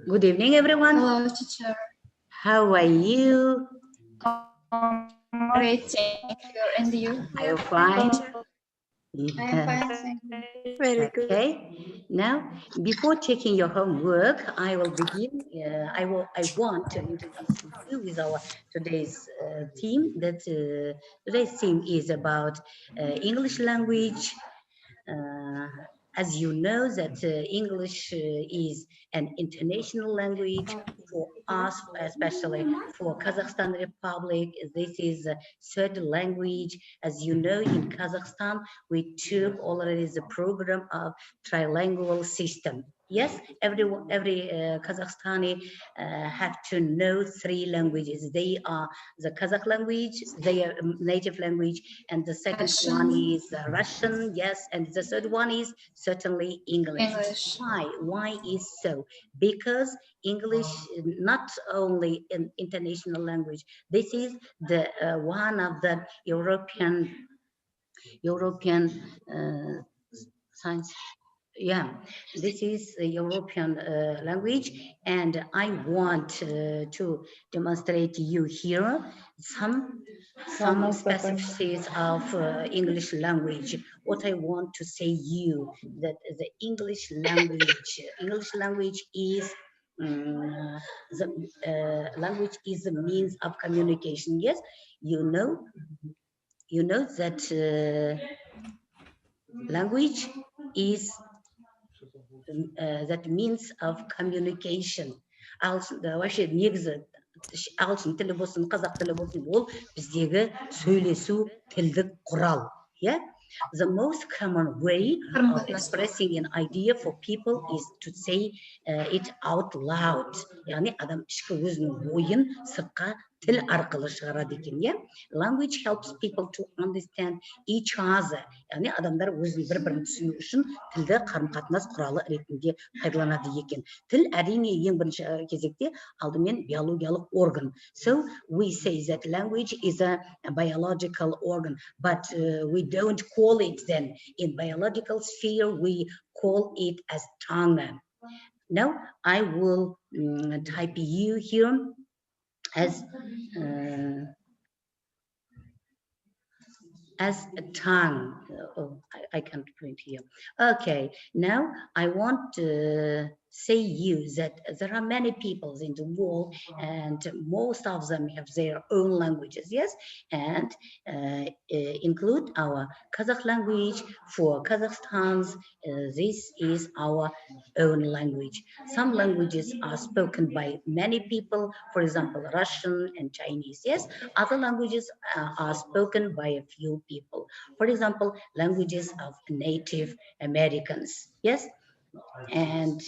Good evening, everyone. Hello, teacher. How are you? Great, thank you. And you? Are you fine? I am fine, thank you. Very good. Okay. Now, before taking your homework, I will begin. I want to introduce you with our today's theme. Today's theme is about English language. As you know, that English is an international language for us, especially for Kazakhstan Republic. This is a third language. As you know, in Kazakhstan, we took already the program of trilingual system. Yes, every Kazakhstani have to know 3 languages. They are the Kazakh language, their native language, and the second one is Russian. Yes, and the third one is certainly English. Why is so? Because English is not only an international language. This is the one of the European science. Yeah, this is a European language, and I want to demonstrate to you here some specificities of English language. What I want to say you that the English language is the language is a means of communication. Yes, you know that language is that means of communication. Вообще негізі ағылшын тілі болсын, қазақ тілі болсын, ол біздегі сөйлесу тілдік құрал. Yeah? The most common way of expressing an idea for people is to say it out loud. Яғни адам ішкі өзінің ойын сыртқа тіл арқылы шығарады екен, yeah? Language helps people to understand each other. Яғни адамдар өзін бір-бірін түсіну үшін тілді қарым-қатынас құралы ретінде пайдаланады екен. Тіл әрине ең бірінші кезекте алдымен биологиялық орган. So we say that language is a biological organ, but we don't call it then. In biological sphere, we call it as tongue. Now I will type you here as a tongue. Oh, I can't print here. Okay, now I want to say you that there are many peoples in the world, and most of them have their own languages, yes, and include our Kazakh language. For Kazakhstan's, this is our own language. Some languages are spoken by many people, for example, Russian and Chinese, yes. Other languages are spoken by a few people. For example, languages of Native Americans, yes. And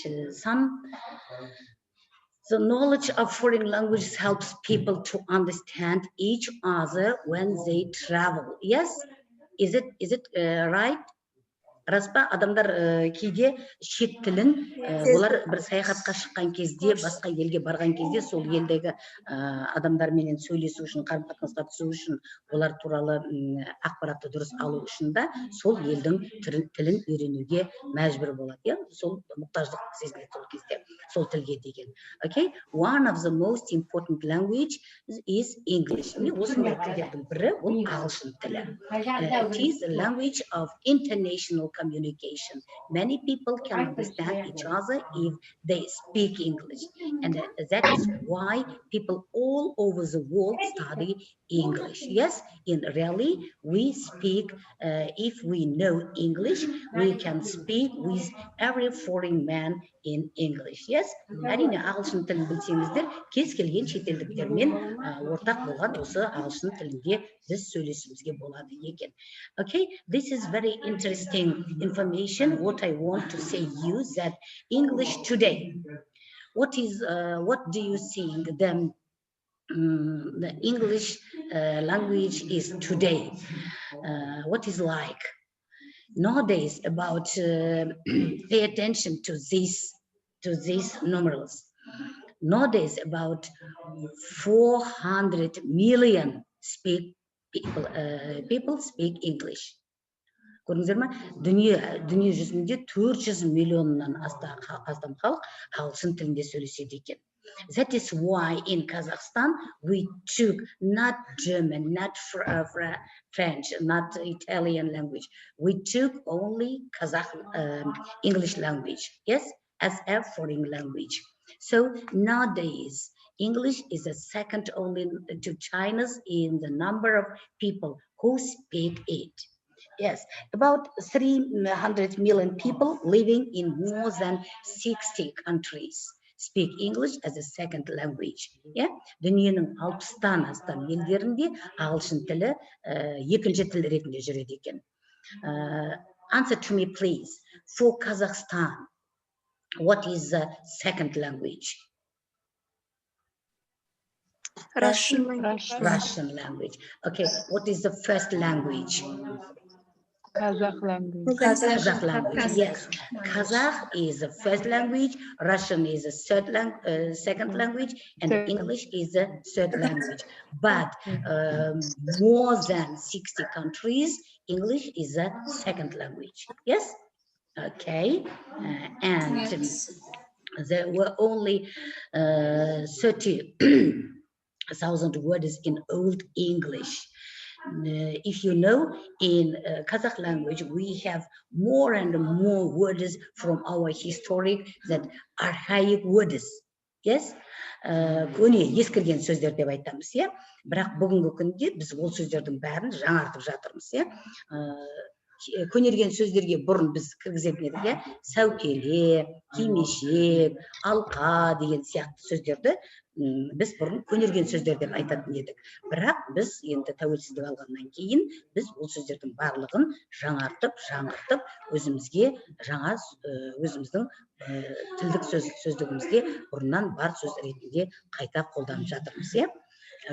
the knowledge of foreign languages helps people to understand each other when they travel. Yes, is it right? Рас па, адамдар кейде шет тілін олар бір саяхатқа шыққан кезде, басқа елге барған кезде, сол елдегі адамдарменен сөйлесу үшін, қарым-қатынасқа түсу үшін, олар туралы ақпаратты дұрыс алу үшін да сол елдің тілін үйренуге мәжбүр болады. Сол мұқтаждық сезіледі сол кезде, сол тілге деген. Okay, one of the most important language is English. Осындай тілдердің бірі ол ағылшын тілі. It is the language of international communication. Many people can understand each other if they speak English, and that is why people all over the world study English. Yes, in really we speak. If we know English, we can speak with every foreign man in English. Yes, әрине ағылшын тілін білсеңіздер, кез келген шетелдіктермен ортақ болған осы ағылшын тілінде біз сөйлесуімізге болады екен. Okay, this is very interesting information. What I want to say you that English today, what do you think the English language is today? What is like nowadays? About pay attention to these numerals. Nowadays, about 400 million people speak English. Көрдіңіздер ме? Дүние жүзінде 400 миллионнан астам халық ағылшын тілінде сөйлеседі екен. That is why in Kazakhstan we took not German, not French, not Italian language. We took only Kazakh English language, yes, as a foreign language. So nowadays, English is a second only to Chinese in the number of people who speak it. Yes, about 300 million people living in more than 60 countries speak English as a second language. Yeah, дүниенің 60-тан астам елдерінде ағылшын тілі екінші тіл ретінде жүреді екен. Answer to me, please. For Kazakhstan, what is the second language? Russian. Russian language. Okay, what is the first language? Kazakh language. Kazakh language, yes. Kazakh is the first language, Russian is the second language, and English is the third language. But more than 60 countries, English is the second language. Yes? Okay. And there were only 30,000 words in Old English. If you know, in Kazakh language, we have more and more words from our historic, that archaic words. Yes? Көне ескірген сөздер деп айтамыз, иә? Бірақ бүгінгі күнде біз ол сөздердің бәрін жаңартып жатырмыз, иә? Көнерген сөздерге бұрын біз кіргізетін едік, иә? Сәукеле, кимешек, алқа деген сияқты сөздерді біз бұрын көнерген сөздер деп айтатын едік. Бірақ біз енді тәуелсіздік алғаннан кейін біз ол сөздердің барлығын жаңартып, өзімізге жаңа өзіміздің тілдік сөздігімізге бұрыннан бар сөз ретінде қайта қолданып жатырмыз, иә?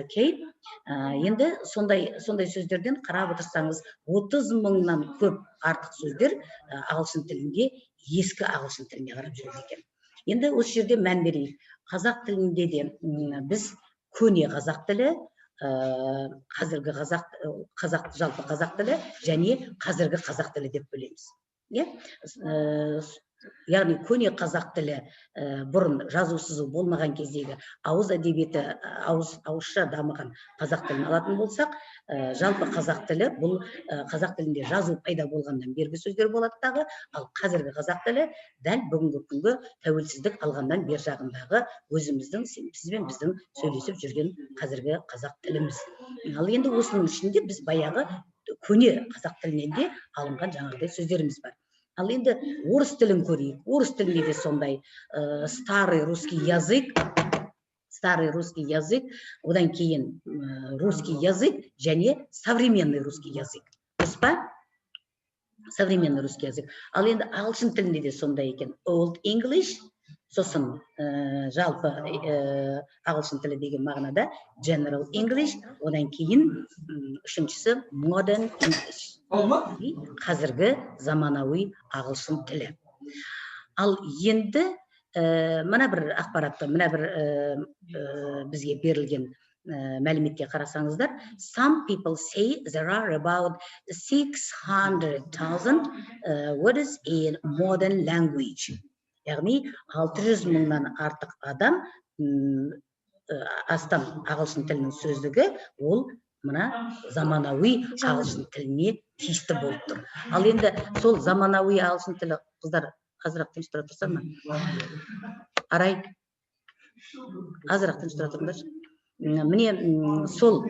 Окей. Енді сондай сөздерден қарап отырсаңыз, 30 мыңнан көп артық сөздер ағылшын тілінде ескі ағылшын тіліне қарап жүреді екен. Енді осы жерде мән берейік. Қазақ тілінде де біз көне қазақ тілі, қазіргі жалпы қазақ тілі және қазіргі қазақ тілі деп бөлеміз. Яғни көне қазақ тілі бұрын жазу сызу болмаған кездегі ауыз әдебиеті, ауызша дамыған қазақ тілін алатын болсақ, жалпы қазақ тілі бұл қазақ тілінде жазу пайда болғаннан бергі сөздер болады дағы, ал қазіргі қазақ тілі дәл бүгінгі күнгі тәуелсіздік алғаннан бер жағындағы өзіміздің, сіз бен біздің сөйлесіп жүрген қазіргі қазақ тіліміз. Ал енді осының ішінде біз баяғы көне қазақ тілінен де алынған жаңағыдай сөздеріміз бар. Ал енді орыс тілін көрейік. Орыс тілінде де сондай старый русский язык, одан кейін русский язык және современный русский язык. Дұрыс па? Современный русский язык. Ал енді ағылшын тілінде де сондай екен. Old English, сосын жалпы ағылшын тілі деген мағынада General English, одан кейін үшіншісі Modern English. Қазіргі заманауи ағылшын тілі. Ал енді мына бір ақпаратты, мына бір бізге берілген мәліметке қарасаңыздар, some people say there are about 600,000 words in modern language. Яғни 600 мыңнан артық адам астам ағылшын тілінің сөздігі ол мына заманауи ағылшын тіліне тиісті болып тұр. Ал енді сол заманауи ағылшын тілі, қыздар азырақ тыныш тұра тұрсам ма? Арай, азырақ тыныш тұра тұрыңдар. Міне сол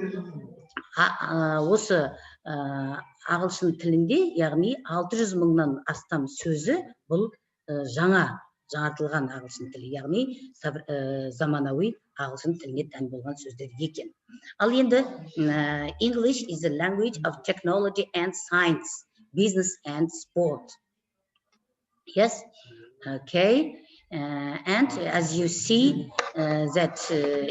осы ағылшын тілінде, яғни 600 мыңнан астам сөзі бұл жаңартылған ағылшын тілі, яғни заманауи ағылшын тіліне тән болған сөздер екен. Ал енді English is a language of technology and science, business and sport. Yes, okay. And as you see that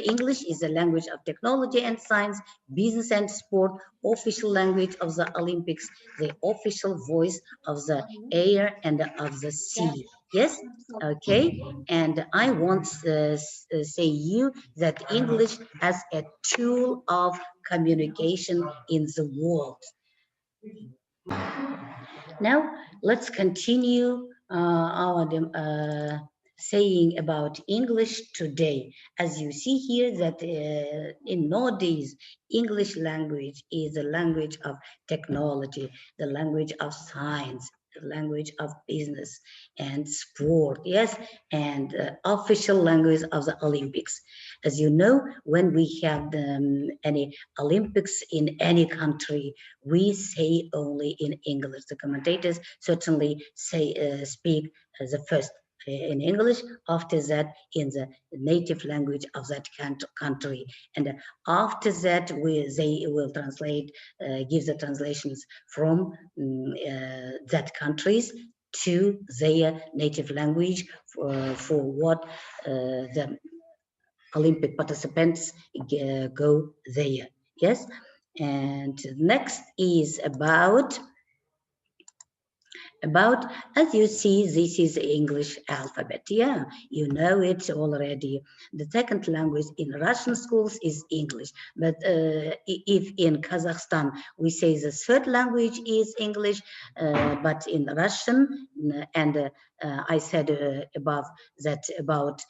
English is a language of technology and science, business and sport, official language of the Olympics, the official voice of the air and of the sea. Yes, okay. And I want to say you that English as a tool of communication in the world. Now, let's continue our saying about English today. As you see here that in nowadays, English language is a language of technology, the language of science, the language of business and sport, yes, and official language of the Olympics. As you know, when we have any Olympics in any country, we say only in English. The commentators certainly say speak the first in English, after that in the native language of that country, and after that they will translate, give the translations from that countries to their native language for what the Olympic participants go there. Yes, and next is about, as you see, this is the English alphabet. Yeah, you know it already. The second language in Russian schools is English, but if in Kazakhstan we say the third language is English, but in Russian, and I said above that about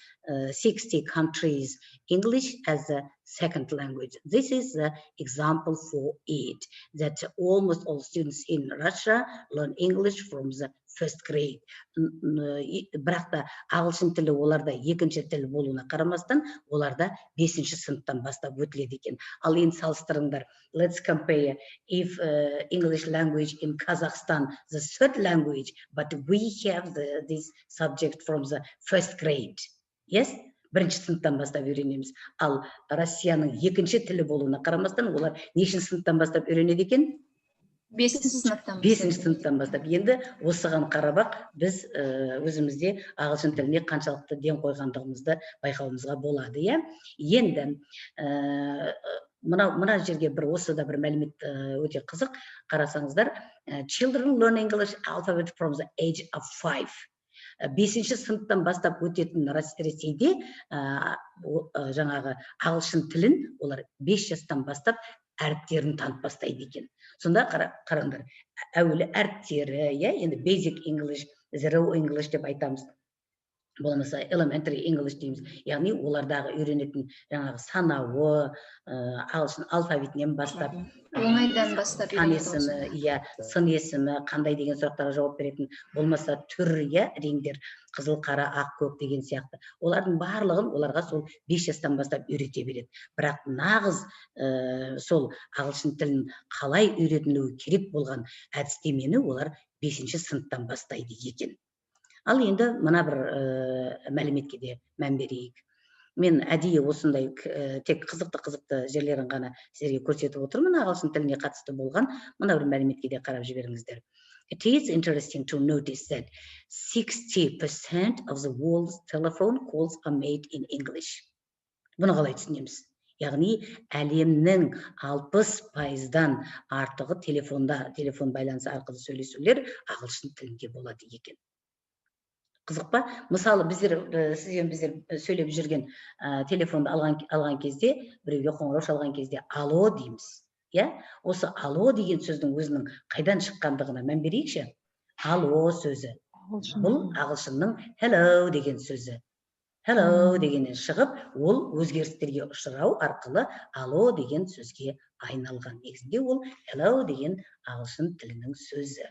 60 countries English as a second language. This is the example for it, that almost all students in Russia learn English from the first grade. Бірақ та ағылшын тілі оларда екінші тіл болуына қарамастан, оларда 5-ші сыныптан бастап өтіледі екен. Ал енді салыстырыңдар. Let's compare if English language in Kazakhstan the third language, but we have this subject from the first grade. Yes? Бірінші сыныптан бастап үйренеміз. Ал Россияның екінші тілі болуына қарамастан, олар нешінші сыныптан бастап үйренеді екен? 5-ші сыныптан. 5-ші сыныптан бастап. Енді осыған қарап біз өзімізде ағылшын тіліне қаншалықты ден қойғандығымызды байқауымызға болады, иә? Енді мына жерге осыда бір мәлімет өте қызық. Қарасаңыздар, children learn English alphabet from the age of 5. 5-ші сыныптан бастап өтетін Ресейде жаңағы ағылшын тілін олар 5 жастан бастап әріптерін танып бастайды екен. Сонда қараңдар, әуелі әріптері, енді basic English, zero English деп айтамыз. Болмаса elementary English дейміз. Яғни олардағы үйренетін жаңағы санауы, ағылшын алфавитінен бастап, оңайдан бастап сан есімі, сын есімі, қандай деген сұрақтарға жауап беретін, болмаса түр, реңдер, қызыл, қара, ақ, көк деген сияқты. Олардың барлығын оларға сол 5 жастан бастап үйрете береді. Бірақ нағыз сол ағылшын тілін қалай үйретілуі керек болған әдістемені олар 5-ші сыныптан бастайды екен. Ал енді мына бір мәліметке де мән берейік. Мен әдейі осындай тек қызықты жерлерін ғана сіздерге көрсетіп отырмын, ағылшын тіліне қатысты болған. Мына бір мәліметке де қарап жіберіңіздер. It is interesting to notice that 60% of the world's telephone calls are made in English. Бұны қалай түсінеміз? Яғни әлемнің 60%-дан артығы телефон байланысы арқылы сөйлесулер ағылшын тілінде болады екен. Қызық па? Мысалы, біздер сөйлеп жүрген телефонды алған кезде, біреуге қоңырау шалған кезде алло дейміз. Осы алло деген сөздің өзінің қайдан шыққандығына мән берейікші. Алло сөзі. Бұл ағылшынның hello деген сөзі. Hello дегеннен шығып, ол өзгерістерге ұшырау арқылы алло деген сөзге айналған. Негізінде ол hello деген ағылшын тілінің сөзі.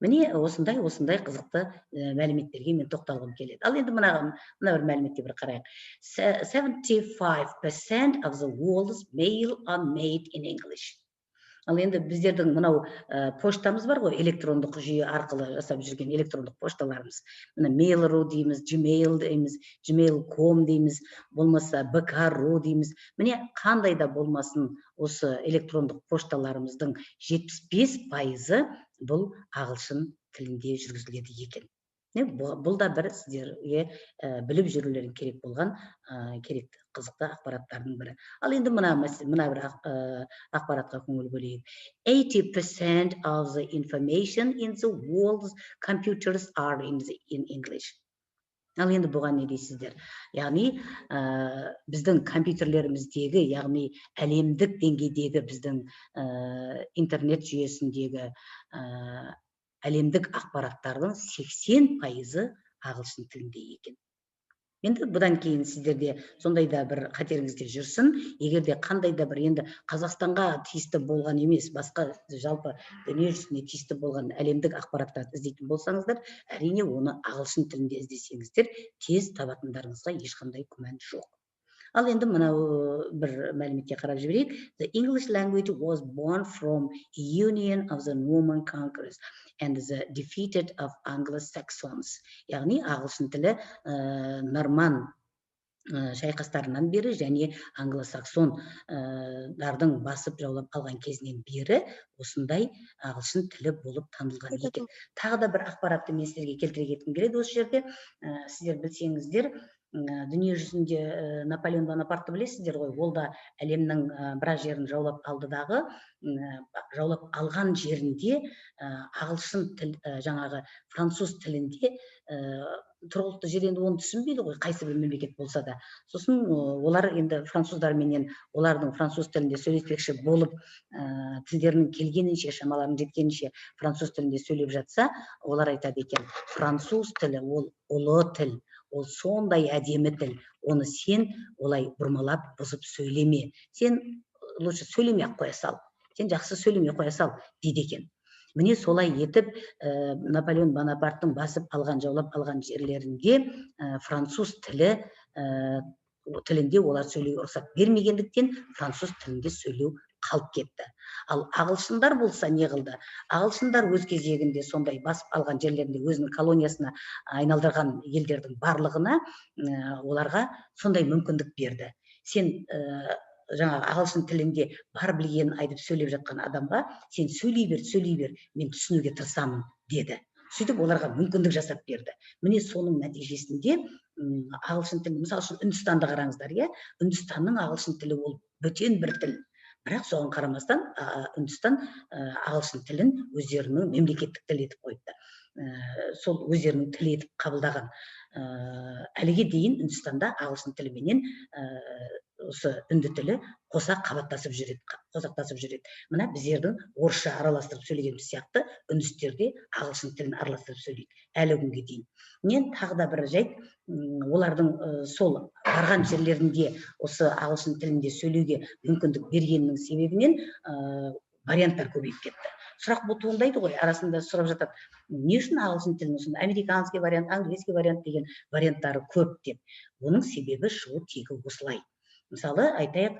Міне осындай қызықты мәліметтерге мен тоқталғым келеді. Ал енді мына бір мәліметке бір қарайық. 75% of the world's mail are made in English. Ал енді біздердің мынау поштамыз бар ғой, электрондық жүйе арқылы жасап жүрген электрондық пошталарымыз. Мына Mail.ru дейміз, Gmail дейміз, Gmail.com дейміз, болмаса BK.ru дейміз. Міне қандай да болмасын осы электрондық пошталарымыздың 75%-ы бұл ағылшын тілінде жүргізіледі екен. Бұл да бір сіздерге біліп жүрулерің керек болған керекті қызықты ақпараттардың бірі. Ал енді мына бір ақпаратқа көңіл бөлейік. 80% of the information in the world's computers are in English. Ал енді бұған не дейсіздер? Яғни біздің компьютерлеріміздегі, яғни әлемдік деңгейдегі біздің интернет жүйесіндегі әлемдік ақпараттардың 80% ағылшын тілінде екен. Енді бұдан кейін сіздерде сондай да бір қатеріңізде жүрсін, егер де қандай да бір енді Қазақстанға тиісті болған емес, басқа жалпы дүниежүзіне тиісті болған әлемдік ақпараттарды іздейтін болсаңыздар, әрине оны ағылшын тілінде іздесеңіздер, тез табатындарыңызға ешқандай күмән жоқ. Ал енді мынау бір мәліметке қарап жіберейік. The English language was born from a union of the Norman conquerors and the defeated of Anglo-Saxons. Яғни ағылшын тілі норман шайқастарынан бері және англо-саксондардың басып жаулап алған кезінен бері осындай ағылшын тілі болып танылған екен. Тағы да бір ақпаратты мен сіздерге келтіре кеткім келеді осы жерде. Сіздер білсеңіздер, дүние жүзінде Наполеон Бонапартты білесіздер ғой, ол да әлемнің біраз жерін жаулап алды-дағы, жаулап алған жерінде ағылшын тіл, жаңағы француз тілінде тұрғылықты жер енді оны түсінбейді ғой, қайсы бір мемлекет болса да. Сосын олар енді француздарменен олардың француз тілінде сөйлеспекші болып, тілдерінің келгенінше, шамаларының жеткенінше француз тілінде сөйлеп жатса, олар айтады екен, француз тілі ол ұлы тіл, ол сондай әдемі тіл, оны сен олай бұрмалап бұзып сөйлеме, сен лучше сөйлемей-ақ қоя сал, сен жақсы сөйлемей қоя сал дейді екен. Міне солай етіп Наполеон Бонапарттың басып алған, жаулап алған жерлерінде француз тілінде олар сөйлеуге рұқсат бермегендіктен француз тілінде сөйлеу қалып кетті. Ал ағылшындар болса не қылды? Ағылшындар өз кезегінде сондай басып алған жерлерінде өзінің колониясына айналдырған елдердің барлығына оларға сондай мүмкіндік берді. Сен жаңағы ағылшын тілінде бар білгенін айтып сөйлеп жатқан адамға сен сөйлей бер, мен түсінуге тырысамын деді. Сөйтіп оларға мүмкіндік жасап берді. Міне соның нәтижесінде ағылшын тілі, мысалы үшін Үндістанды қараңыздар, Үндістанның ағылшын тілі ол бөтен бір тіл. Бірақ соған қарамастан Үндістан ағылшын тілін өздерінің мемлекеттік тіл етіп қойды. Сол өздерінің тіл етіп қабылдаған. Әліге дейін Үндістанда ағылшын тіліменен осы үнді тілі қоса қабаттасып жүреді. Мына біздердің орысша араластырып сөйлегеніміз сияқты үндістер де ағылшын тілін араластырып сөйлейді әлі күнге дейін. Мен тағы да бір жайт, олардың сол барған жерлерінде осы ағылшын тілінде сөйлеуге мүмкіндік бергенінің себебінен варианттар көбейіп кетті. Сұрақ бұл туындайды ғой, арасында сұрап жатады, не үшін ағылшын тілін, американский вариант, английский вариант деген варианттары көп деп. Оның себебі шығу тегі осылай. Мысалы, айтайық,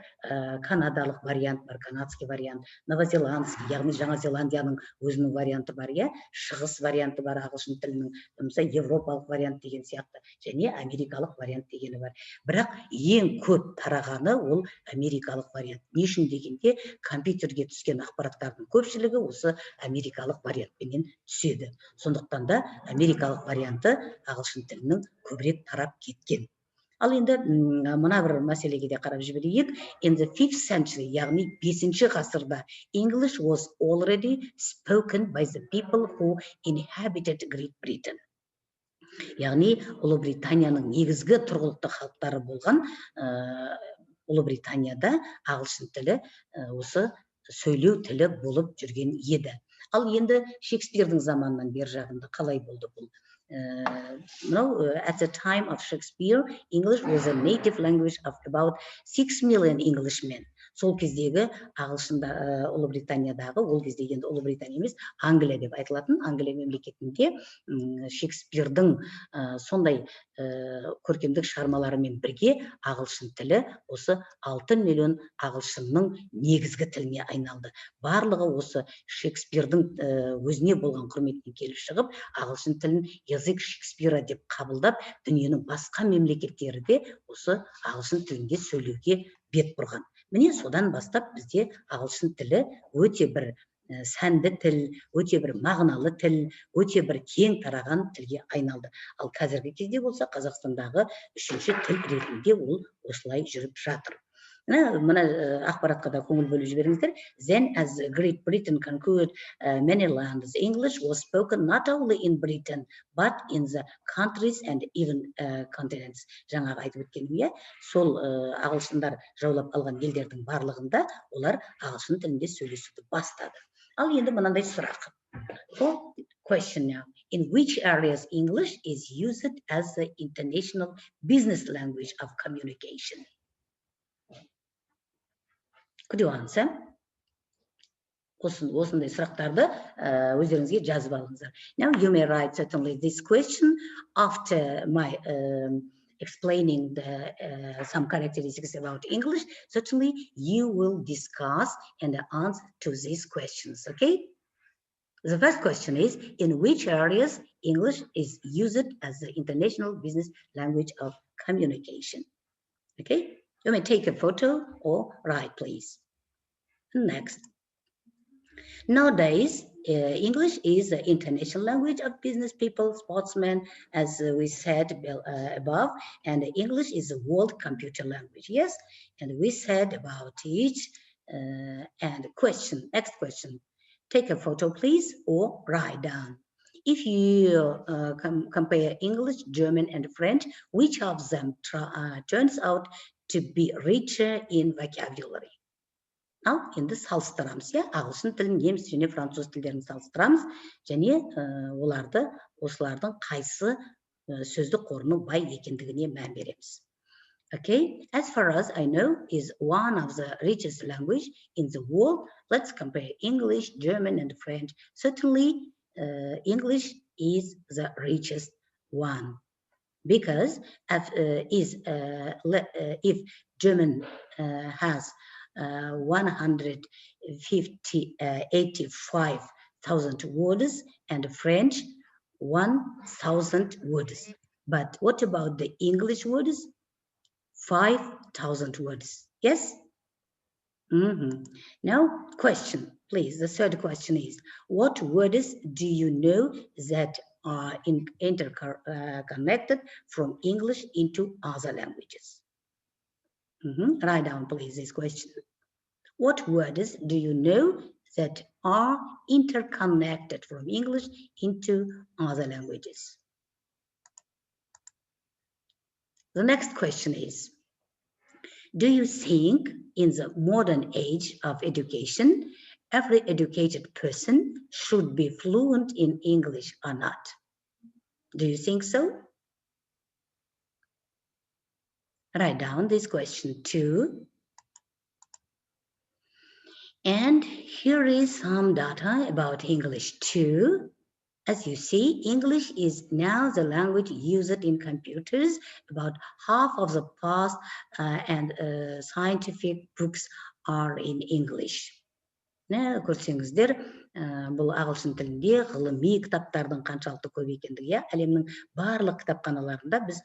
канадалық вариант бар, канадский вариант, новозеландский, яғни Жаңа Зеландияның өзінің варианты бар, шығыс варианты бар ағылшын тілінің, мысалы, европалық вариант деген сияқты, және америкалық вариант дегені бар. Бірақ ең көп тарағаны ол америкалық вариант. Не үшін дегенде, компьютерге түскен ақпараттардың көпшілігі осы америкалық вариантпенен түседі. Сондықтан да америкалық варианты ағылшын тілінің көбірек тарап кеткен. Ал енді мына бір мәселеге де қарап жіберейік. In the 5th century, яғни 5-ші ғасырда, English was already spoken by the people who inhabited Great Britain. Яғни Ұлыбританияның негізгі тұрғылықты халықтары болған Ұлыбританияда ағылшын тілі осы сөйлеу тілі болып жүрген еді. Ал енді Шекспирдің заманынан бер жағында қалай болды бұл? At the time of Shakespeare, English was a native language of about 6 million Englishmen. Сол кездегі ағылшында Ұлыбританиядағы, ол кезде енді Ұлыбритания емес, Англия деп айтылатын, Англия мемлекетінде Шекспирдің сондай көркемдік шығармаларымен бірге ағылшын тілі осы 6 миллион ағылшынның негізгі тіліне айналды. Барлығы осы Шекспирдің өзіне болған құрметіне келіп шығып, ағылшын тілін язык Шекспира деп қабылдап, дүниенің басқа мемлекеттері де осы ағылшын тілінде сөйлеуге бет бұрған. Міне содан бастап бізде ағылшын тілі өте бір сәнді тіл, өте бір мағыналы тіл, өте бір кең тараған тілге айналды. Ал қазіргі кезде болса Қазақстандағы 3-ші тіл ретінде ол осылай жүріп жатыр. Мына ақпаратқа да көңіл бөліп жіберіңіздер. Then as Great Britain conquered many lands, English was spoken not only in Britain, but in the countries and even continents. Жаңағы айтып өткенім, сол ағылшындар жаулап алған елдердің барлығында олар ағылшын тілінде сөйлесуді бастады. Ал енді мынандай сұрақ. So, question now. In which areas English is used as the international business language of communication? Could you answer? Осындай сұрақтарды өздеріңізге жазып алыңыздар. Now you may write certainly this question after my explaining some characteristics about English. Certainly you will discuss and answer to these questions. Okay. The first question is, in which areas English is used as the international business language of communication? Okay. You may take a photo or write, please. Next. Nowadays, English is the international language of business people, sportsmen, as we said above, and English is the world computer language. Yes, and we said about each and question. Next question. Take a photo, please, or write down. If you compare English, German, and French, which of them turns out to be richer in vocabulary? Now, in this салыстырамыз, ағылшын тілін, неміс және француз тілдерін салыстырамыз, және осылардың қайсы сөздік қорының бай екендігіне мән береміз. Okay, as far as I know, is one of the richest language in the world. Let's compare English, German, and French. Certainly, English is the richest one, because if German has 85,000 words and French 1,000 words. But what about the English words? 5,000 words. Yes? Now, question, please. The third question is, what words do you know that are interconnected from English into other languages? Write down, please, this question. What words do you know that are interconnected from English into other languages? The next question is, do you think in the modern age of education, every educated person should be fluent in English or not? Do you think so? Write down this question too. And here is some data about English too. As you see, English is now the language used in computers. About half of the past and scientific books are in English. Көрсеңіздер, бұл ағылшын тілінде ғылыми кітаптардың қаншалықты көп екендігі, әлемнің барлық кітапханаларында біз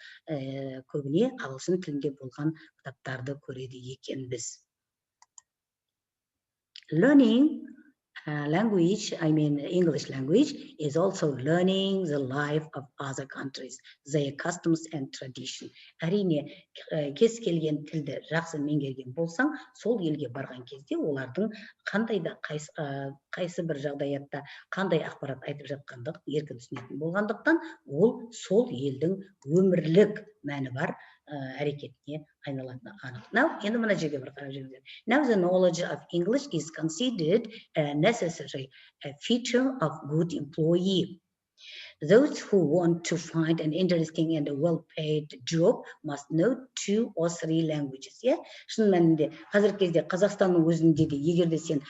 көбіне ағылшын тілінде болған кітаптарды көреді екенбіз. Learning language, I mean English language, is also learning the life of other countries, their customs and tradition. Әрине, кез келген тілді жақсы меңгерген болсаң, сол елге барған кезде олардың қайсы бір жағдаятта қандай ақпарат айтып жатқандық еркін түсінетін болғандықтан, ол сол елдің өмірлік мәні бар әрекетіне айналатыны анық. Now, енді мына жерге бір қарап жүріңіздер. Now, the knowledge of English is considered a necessary feature of good employee. Those who want to find an interesting and well-paid job must know 2 or 3 languages. Шын мәнінде қазіргі кезде Қазақстанның өзінде де егер де сен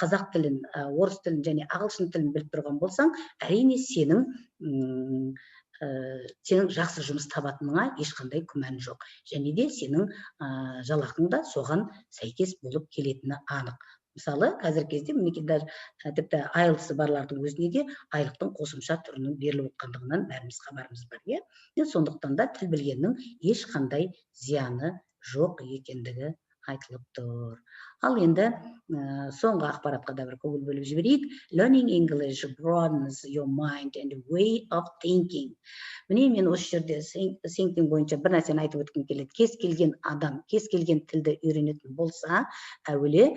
қазақ тілін, орыс тілін және ағылшын тілін біліп тұрған болсаң, әрине сенің жақсы жұмыс табатыныңа ешқандай күмән жоқ. Және де сенің жалақың да соған сәйкес болып келетіні анық. Мысалы, қазіргі кезде мемлекеттер тіпті IELTS барлардың өзіне де айлықтың қосымша түрінің беріліп отқандығынан бәріміз хабарымыз бар. Сондықтан да тіл білгеннің ешқандай зияны жоқ екендігі айтылып тұр. Ал енді соңғы ақпаратқа да бір көңіл бөліп жіберейік. Learning English broadens your mind and way of thinking. Міне мен осы жерде thinking бойынша бір нәрсені айтып өткім келеді. Кез келген адам, кез келген тілді үйренетін болса, әуелі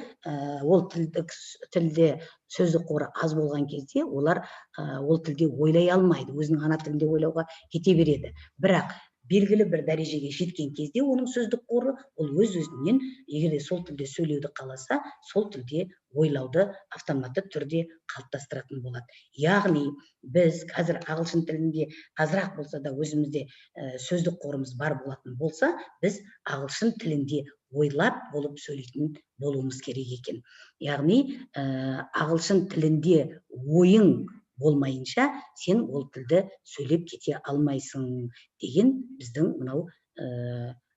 ол тілде сөздік қоры аз болған кезде олар ол тілде ойлай алмайды, өзінің ана тілінде ойлауға кете береді. Бірақ белгілі бір дәрежеге жеткен кезде оның сөздік қоры ол өз-өзінен, егер сол тілде сөйлеуді қаласа, сол тілде ойлауды автоматты түрде қалыптастыратын болады. Яғни біз қазір ағылшын тілінде азырақ болса да өзімізде сөздік қорымыз бар болатын болса, біз ағылшын тілінде ойлап болып сөйлейтін болуымыз керек екен. Яғни ағылшын тілінде ойың болмайынша сен ол тілді сөйлеп кете алмайсың деген біздің мынау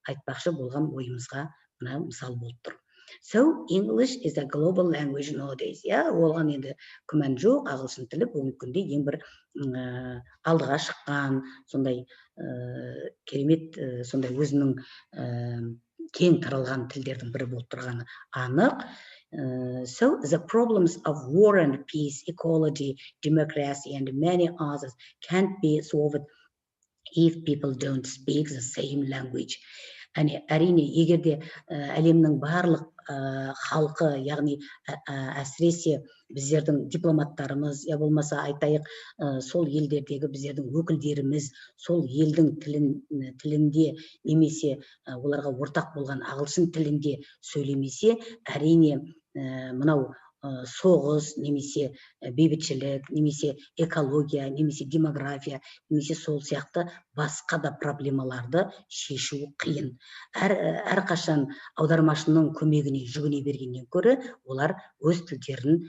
айтпақшы болған ойымызға мына мысал болып тұр. So English is a global language nowadays. Оған енді күмән жоқ, ағылшын тілі бүгінгі күнде ең бір алдыға шыққан, сондай керемет, сондай өзінің кең таралған тілдердің бірі болып тұрғаны анық. So the problems of war and peace, equality, democracy, and many others can't be solved if people don't speak the same language. Әрине, егерде әлемнің барлық халқы, яғни әсіресе біздердің дипломаттарымыз, я болмаса айтайық, сол елдердегі біздердің өкілдеріміз сол елдің тілінде немесе оларға ортақ болған ағылшын тілінде сөйлемесе, әрине мынау соғыс, немесе бейбітшілік, немесе экология, немесе демография, немесе сол сияқты басқа да проблемаларды шешу қиын. Әрқашан аудармашының көмегіне жүгіне бергеннен көрі, олар өз тілдерін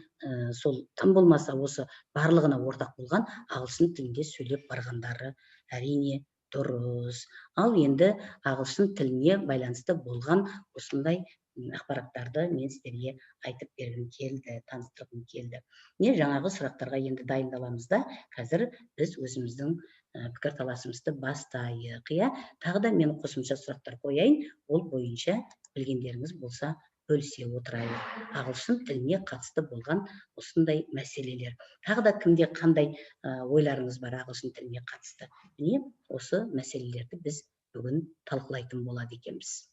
сол тым болмаса осы барлығына ортақ болған ағылшын тілінде сөйлеп барғандары әрине дұрыс. Ал енді ағылшын тіліне байланысты болған осындай ақпараттарды мен сіздерге айтып бергім келді, таныстырғым келді. Жаңағы сұрақтарға енді дайындаламыз да, қазір біз өзіміздің пікірталасымызды бастайық. Тағы да мен қосымша сұрақтар қояйын, ол бойынша білгендеріңіз болса бөлісе отырайық. Ағылшын тіліне қатысты болған осындай мәселелер. Тағы да кімде қандай ойларыңыз бар ағылшын тіліне қатысты? Міне осы мәселелерді біз бүгін талқылайтын болады екенбіз.